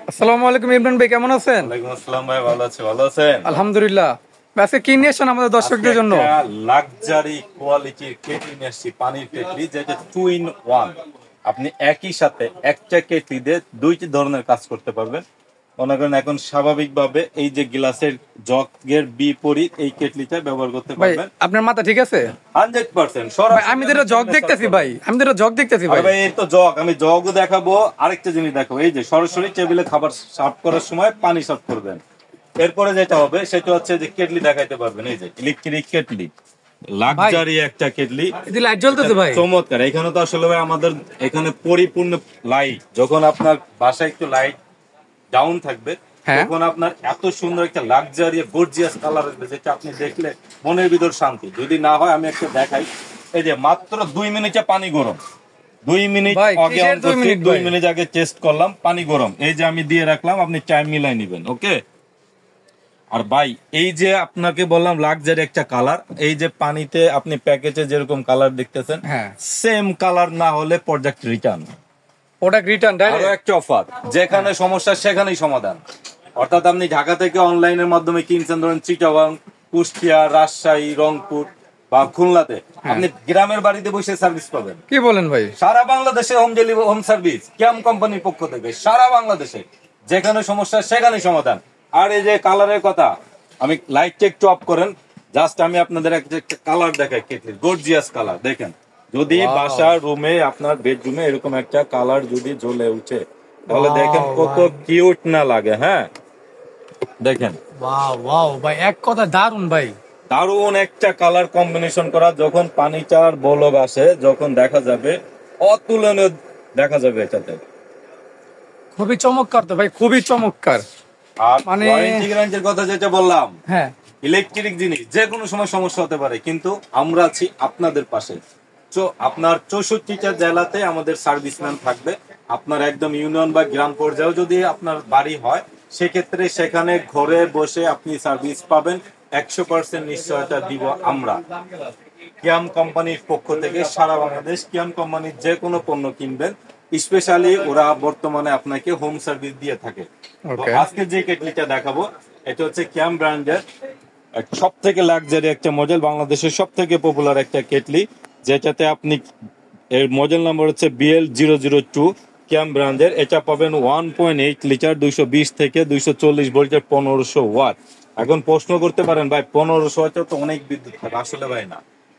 আসসালামু আলাইকুম ইমরান ভাই, কেমন আছেন? ওয়ালাইকুম আসসালাম ভাই, ভালো আছি। ভালো আছেন? আলহামদুলিল্লাহ। আজকে কি নিয়ে এসেছেন আমাদের দর্শকদের জন্য? লাক্সারি কোয়ালিটির কেটলি নিয়ে আসছি, পানির কেটলি, যেটা 2 in 1। আপনি একই সাথে একটা কেটলি দিয়ে দুইটি ধরনের কাজ করতে পারবেন। মনে করেন এখন স্বাভাবিকভাবে এই যে গ্লাসের জগের বিপরীত এই কেটলিটা ব্যবহার করতে ভাই পারবেন আপনার মাথা ঠিক আছে? 100%। ভাই আমি তো জগ দেখতেছি ভাই, ভাই এই তো জগ, আমি জগও দেখাবো, আরেকটা জিনিস দেখাবো। এই যে সরাসরি টেবিলে খাবার সার্ভ করার সময় পানি সার্ভ করবেন। এরপরে যেটা হবে সেটা হচ্ছে যে কেটলি দেখাইতে পারবেন। এই যে ইলেকট্রিক কেটলি, লাক্সারি একটা কেটলি, এতে লাইট জ্বলতেছে ভাই। চমৎকার। এখানে তো আসলে ভাই আমাদের এখানে পরিপূর্ণ লাইট। যখন আপনার বাসায় একটু লাইট ডাউন থাকবে, হ্যাঁ। তখন আপনার এত সুন্দর একটা লাক্সারি গর্জিয়াস কালার আসবে, যেটা আপনি দেখলে মনের ভিতর শান্তি। যদি না হয় আমি একটা দেখাই। এই যে মাত্র 2 মিনিটে পানি গরম। 2 মিনিট ভাই, আগে, কিসের 2 মিনিট 2 ভাই? মিনিট আগে টেস্ট করলাম, পানি গরম। এই যে আমি দিয়ে রাখলাম, আপনি টাইম মিলাই নেবেন। ওকে। আর ভাই এই যে আপনাকে বললাম লাক্সারি একটা কালার, এই যে পানিতে আপনি প্যাকেজে যেরকম কালার দেখতেছেন, হ্যাঁ। সেম কালার না হলে প্রোডাক্ট রিটার্ন। প্রোডাক্ট রিটার্ন আরো ডাইরেক্ট। একটা অফার, যেখানে সমস্যা সেখানেই সমাধান। অর্থাৎ আপনি ঢাকা থেকে অনলাইনের মাধ্যমে কিনছেন, ধরেন চিটাগাং, কুষ্টিয়া, রাজশাহী, রংপুর বা খুলনাতে, আপনি গ্রামের বাড়িতে বসে সার্ভিস পাবেন। কি বলেন ভাই? সারা বাংলাদেশে হোম ডেলিভারি, হোম সার্ভিস ক্যাম কোম্পানির পক্ষ থেকে সারা বাংলাদেশে, যেখানে সমস্যা সেখানেই সমাধান। আর এই যে কালারের কথা, আমি লাইটটা একটু অফ করেন, জাস্ট আমি আপনাদের একটা কালার দেখাই, কেটলি গর্জিয়াস কালার দেখেন। যদি বাসার রুমে, আপনার বেডরুমে এরকম একটা কালার যদি জ্বলে উঠে, তাহলে দেখেন কত কিউট না লাগে। হ্যাঁ দেখেন, ওয়াও ওয়াও ভাই, এক কথা দারুন ভাই। দারুণ একটা কালার কম্বিনেশন করা। যখন পানিটার বলক আসে, যখন দেখা যাবে অতুলনীয় দেখা যাবে এটাতে। খুবই চমৎকার তো ভাই, খুবই চমৎকার। আর মানে ওয়ারেন্টি গ্যারান্টির কথা যেটা বললাম, হ্যাঁ, ইলেকট্রিক জিনিস যে কোনো সময় সমস্যা হতে পারে, কিন্তু আমরা আছি আপনাদের পাশে। তো আপনার 64টা জেলাতে আমাদের সার্ভিসম্যান থাকবে। আপনার একদম ইউনিয়ন বা গ্রাম পর্যায়েও যদি আপনার বাড়ি হয়, সেক্ষেত্রে সেখানে ঘরে বসে আপনি সার্ভিস পাবেন। 100% নিশ্চয়তা দিব আমরা কিয়াম কোম্পানির পক্ষ থেকে। সারা বাংলাদেশ কিয়াম কোম্পানির যে কোনো পণ্য কিনবেন, স্পেশালি ওরা বর্তমানে আপনাকে হোম সার্ভিস দিয়ে থাকে। তো ওকে। আজকে যে কেটলিটা দেখাবো, এটা হচ্ছে কিয়াম ব্র্যান্ডের সব থেকে লাক্সারি একটা মডেল, বাংলাদেশের সব থেকে পপুলার একটা কেটলি, যেটাতে আপনি, এর মডেল নাম্বার হচ্ছে BL002 কিয়াম ব্র্যান্ডের। এটা পাবেন 1.8 লিটার, 220 থেকে 240 ভোল্টের, 1500 ওয়াট। এখন প্রশ্ন করতে পারেন ভাই 1500 ওয়াট তো অনেক বিদ্যুৎ থাকে। আসলে ভাই না,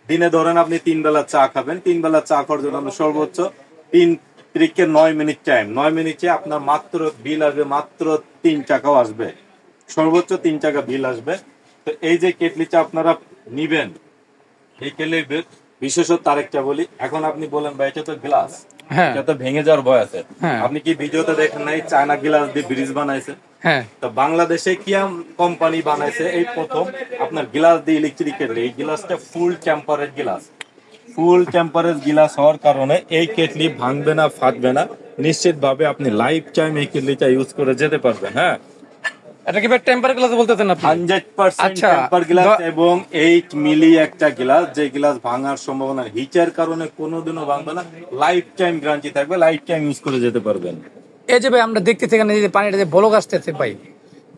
দিনে ধরেন আপনি 3 বেলা চা খাবেন, 3 বেলা চা খাওয়ার জন্য আমরা সর্বোচ্চ 9 মিনিট টাইম, 9 মিনিটে আপনার মাত্র বিল আসবে মাত্র 3 টাকাও আসবে, সর্বোচ্চ 3 টাকা বিল আসবে। তো এই যে কেটলিটা আপনারা নিবেন, এই কেটলির বিশেষত্ব আরেকটা বলি। এখন আপনি বলেন ভাই এটা তো গ্লাস, হ্যাঁ এটা তো ভেঙে যাওয়ার ভয় আছে। হ্যাঁ আপনি কি ভিডিওতে দেখেন নাই চায়না গ্লাস দিয়ে ব্রিজ বানাইছে? হ্যাঁ। তো বাংলাদেশে কিয়াম কোম্পানি বানাইছে এই প্রথম আপনার গ্লাস দিয়ে ইলেকট্রিক কেটলি। এই গ্লাসটা ফুল টেম্পারেট গ্লাস। ফুল টেম্পারেট গ্লাস হওয়ার কারণে এই কেটলি ভাঙবে না, ফাটবে না। নিশ্চিত ভাবে আপনি লাইফ টাইম এই কেটলিটা ইউজ করে যেতে পারবেন। হ্যাঁ, এটা কি ভাই টেম্পার গ্লাস বলতেছেন আপনি? 100% আচ্ছা, টেম্পার গ্লাস এবং 8 মিলি একটা গ্লাস, যে গ্লাস ভাঙার সম্ভাবনা হিটের কারণে কোনোদিনও ভাঙবে না। লাইফ টাইম গ্যারান্টি থাকবে, লাইফ টাইম ইউজ করে যেতে পারবেন। এই যে ভাই আমরা দেখতেছি এখানে যে পানিটা যে বলক আসতেছে ভাই,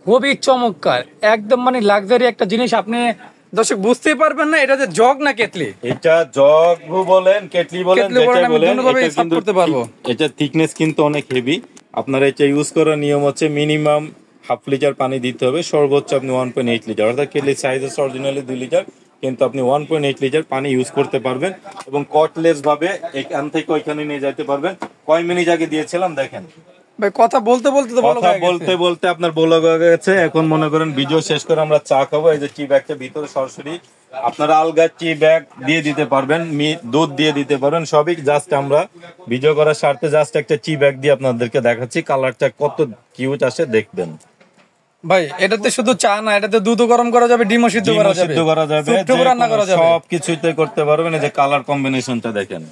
খুবই চমৎকার। একদম মানে লাক্সারি একটা জিনিস। আপনি দর্শক বুঝতেই পারবেন না এটা যে জগ না কেটলি। এটা জগ বলেন, কেটলি বলেন, কেটলি বলেন, যেটা আমি বলেন, দুটোভাবে এটা সার্ভ কিন্তু করতে পারবো। এটা থিকনেস কিন্তু অনেক হেভি। আপনার এটা ইউজ করার নিয়ম হচ্ছে মিনিমাম হাফ লিটার পানি দিতে হবে, সর্বোচ্চ আপনি 1.8 লিটার। অর্থাৎ কেটলি সাইজ আছে অরিজিনালি 2 লিটার, কিন্তু আপনি 1.8 লিটার পানি ইউজ করতে পারবেন এবং কটলেস ভাবে এখান থেকে ওইখানে নিয়ে যেতে পারবেন। কয় মিনিট আগে দিয়েছিলাম দেখেন ভাই কথা বলতে বলতে তো বলক কথা হয়ে গেছে। বলতে বলতে আপনার বলক হয়ে গেছে। এখন মনে করেন ভিডিও শেষ করে আমরা চা খাবো। এই যে টি ব্যাগটা ভিতরে সরাসরি আপনারা আলগা টি ব্যাগ দিয়ে দিতে পারবেন, দুধ দিয়ে দিতে পারবেন, সবই। জাস্ট আমরা ভিডিও করার স্বার্থে জাস্ট একটা টি ব্যাগ দিয়ে আপনাদেরকে দেখাচ্ছি। কালারটা কত কিউট আসে দেখবেন ভাই এটাতে শুধু চা না, এটাতে দুধও গরম করা যাবে, ডিমও সিদ্ধ করা যাবে, সিদ্ধ করা যাবে, স্যুপটুকু রান্না করা যাবে, সবকিছুতে করতে পারবেন। এই যে কালার কম্বিনেশনটা দেখেন,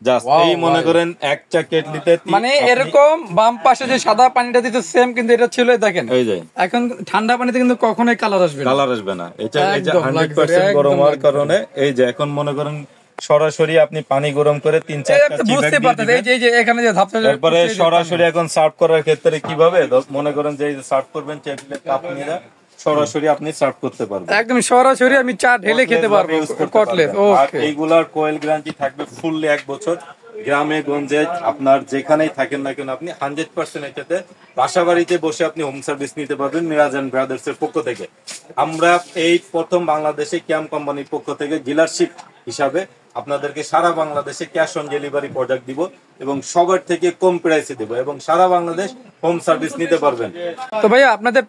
জাস্ট Wow, এই মনে ভাই। করেন একটা কেটলিতে মানে এরকম বাম পাশে যে সাদা পানিটা দিতে সেম, কিন্তু এটা ছিল দেখেন এই যে এখন ঠান্ডা পানিতে কিন্তু কখনোই কালার আসবে না। কালার আসবে না। এটা এই যে একদম 100% luxury, গরম একদম হওয়ার luxury। কারণে এই যে এখন মনে করেন সরাসরি আপনি পানি গরম করে 3-4টা বুঝতে পারতেছে এই যে এখানে যে ধাপটা তারপরে সরাসরি এখন সার্ভ করার ক্ষেত্রে কিভাবে মনে করেন যে সার্ভ করবেন টেবিলে কাপ নিয়ে সরাসরি আপনি সার্ভ করতে পারবেন, একদম সরাসরি আমি চা ঢেলে খেতে পারবো কটলেট। আর ওকে, এইগুলার কোয়েল গ্যারান্টি থাকবে ফুললি 1 বছর। গ্রামে গঞ্জে আপনার যেখানেই থাকেন না কেন আপনি 100% এটাতে বাসা বাড়িতে বসে আপনি হোম সার্ভিস নিতে পারবেন মিরাজ এন্ড ব্রাদার্স এর পক্ষ থেকে। আমরা এই প্রথম বাংলাদেশে ক্যাম কোম্পানির পক্ষ থেকে ডিলারশিপ হিসাবে আপনাদেরকে সারা বাংলাদেশে ক্যাশ অন ডেলিভারি প্রোডাক্ট দিব এবং সবার থেকে কম প্রাইসে দেব এবং সারা বাংলাদেশ হোম সার্ভিস নিতে পারবেন। তো ভাইয়া আপনাদের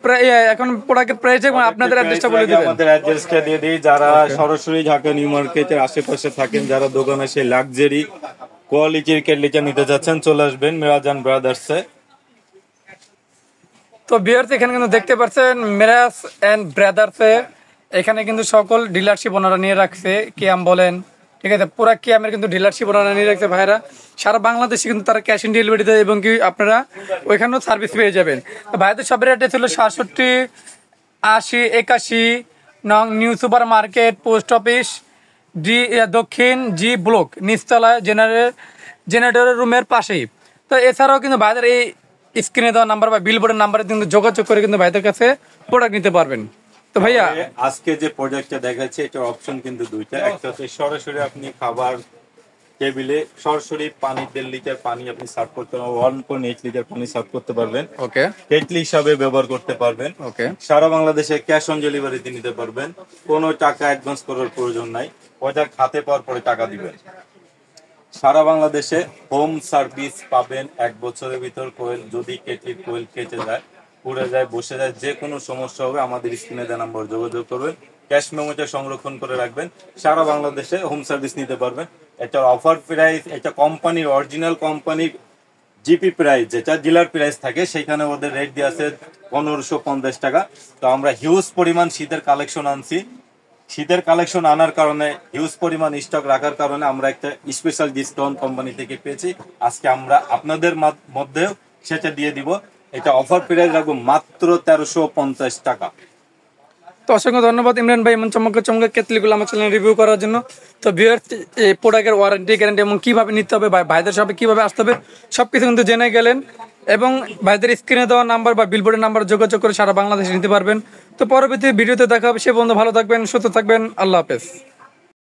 এখন প্রোডাক্টের প্রাইস এবং আপনাদের অ্যাড্রেসটা বলে দিবেন। আমাদের অ্যাড্রেসটা দিয়ে দিই, যারা সরাসরি ঢাকা নিউ মার্কেটের আশেপাশে থাকেন, যারা দোকানে সেই লাক্সারি কোয়ালিটির কেটলিটা নিতে যাচ্ছেন, চলে আসবেন মিরাজ এন্ড ব্রাদার্সে। তো ভিউয়ার্স এখানে কিন্তু দেখতে পাচ্ছেন মিরাজ এন্ড ব্রাদার্সে এখানে কিন্তু সকল ডিলারশিপ ওনারা নিয়ে রাখছে, কিয়াম বলেন, ঠিক আছে, পুরা কিয়ামের কিন্তু ডিলারশিপ ওনারা নিয়ে রাখছে ভাইরা। সারা বাংলাদেশে কিন্তু তারা ক্যাশ অন ডেলিভারি দেয় এবং কি আপনারা ওইখানেও সার্ভিস পেয়ে যাবেন। তো ভাইদের সবের অ্যাড্রেস হলো 67 80 81 নং new super market, post office, দক্ষিণ জি ব্লক, নিচতলায় জেনারেটরের রুমের পাশেই। তো এছাড়াও কিন্তু ভাইদের এই স্ক্রিনে দেওয়া নাম্বার বা বিলবোর্ডের নাম্বারে কিন্তু যোগাযোগ করে কিন্তু ভাইদের কাছে প্রোডাক্ট নিতে পারবেন। তো ভাইয়া আজকে যে প্রোডাক্টটা দেখাচ্ছি এটার অপশন কিন্তু দুইটা, একটা হচ্ছে সরাসরি আপনি খাবার টেবিলে সরাসরি পানি 1.5 লিটার পানি আপনি সার্ভ করতে পারবেন, 1.8 লিটার পানি সার্ভ করতে পারবেন, ওকে, কেটলি হিসাবে ব্যবহার করতে পারবেন, ওকে, সারা বাংলাদেশে ক্যাশ অন ডেলিভারিতে নিতে পারবেন, কোনো টাকা অ্যাডভান্স করার প্রয়োজন নাই, প্রোডাক্ট হাতে পাওয়ার পরে টাকা দিবেন। সারা বাংলাদেশে হোম সার্ভিস পাবেন 1 বছরের ভিতর। কোয়েল যদি কেটলির কোয়েল কেটে যায়, পুড়ে যায়, বসে যায়, যে কোনো সমস্যা হবে আমাদের স্ক্রিনে দেওয়া নাম্বার যোগাযোগ করবেন, ক্যাশ মেমোটা সংরক্ষণ করে রাখবেন, সারা বাংলাদেশে হোম সার্ভিস নিতে পারবেন। এটা অফার প্রাইস, এটা কোম্পানির অরিজিনাল কোম্পানির জিপি প্রাইস যেটা ডিলার প্রাইস থাকে, সেখানে ওদের রেট দিয়ে আছে 1550 টাকা। তো আমরা হিউজ পরিমাণ শীতের কালেকশন আনছি, শীতের কালেকশন আনার কারণে হিউজ পরিমাণ স্টক রাখার কারণে আমরা একটা স্পেশাল ডিসকাউন্ট কোম্পানি থেকে পেয়েছি। আজকে আমরা আপনাদের মধ্যেও সেটা দিয়ে দিব। এটা অফার প্রাইস রাখবো মাত্র 1350 টাকা। তো অসংখ্য ধন্যবাদ ইমরান ভাই এমন চমৎকার কেটলিগুলো আমার চ্যানেল রিভিউ করার জন্য। তো ভিউয়ার্স এই প্রোডাক্টের ওয়ারেন্টি গ্যারান্টি এবং কিভাবে নিতে হবে, ভাইদের সাথে কিভাবে আসতে হবে সবকিছু কিন্তু জেনে গেলেন এবং ভাইদের স্ক্রিনে দেওয়া নাম্বার বা বিলবোর্ডের নাম্বার যোগাযোগ করে সারা বাংলাদেশে নিতে পারবেন। তো পরবর্তী ভিডিওতে দেখা হবে, সে বন্ধু ভালো থাকবেন, সুস্থ থাকবেন, আল্লাহ হাফেজ।